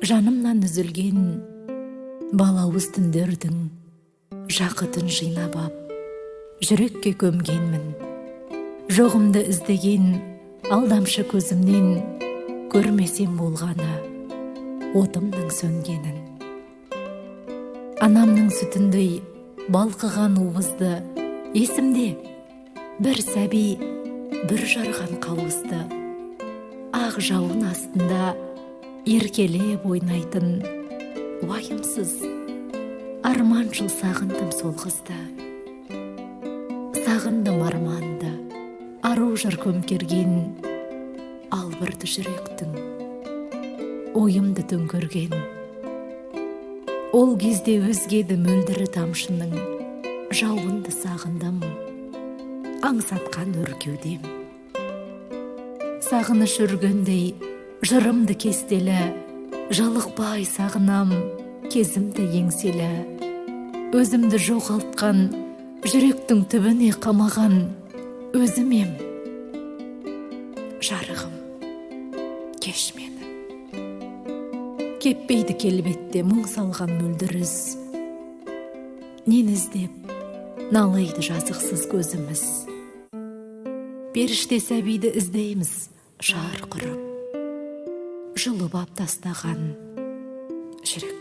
Жанымнан үзілген балауыз түндердің жақытын жинап ап, жүрекке көмгенмін. Жоғымды іздеген алдамшы көзімнен көрмесем болғаны отымның сөнгенін. Анамның сүтіндей балқыған уызды есімде, бір сәби бір жарған қауызды ақ жауын астында еркелеп ойнайтын уайымсыз арманшыл сағындым сол қызды. Сағындым арманды, ару жыр көмкерген албырты жүректің ойымды төңкерген. Ол кезде өзгеді мөлдірі тамшының жауынды сағындым, аңсатқан өркеудем. Сағыныш үргендей жырымды кестелі, жалықпай сағынам кезімді еңселі. Өзімді жоғалтқан жүректің түбіне қамаған өзімем. Жарығым, кеш мені. Кеппейді келбетте мұң салған мөлдір үз. Нені іздеп налайды жазықсыз көзіміз. Періште сәбиді іздейміз шар құрып, жұлып ап тастаған жүрек.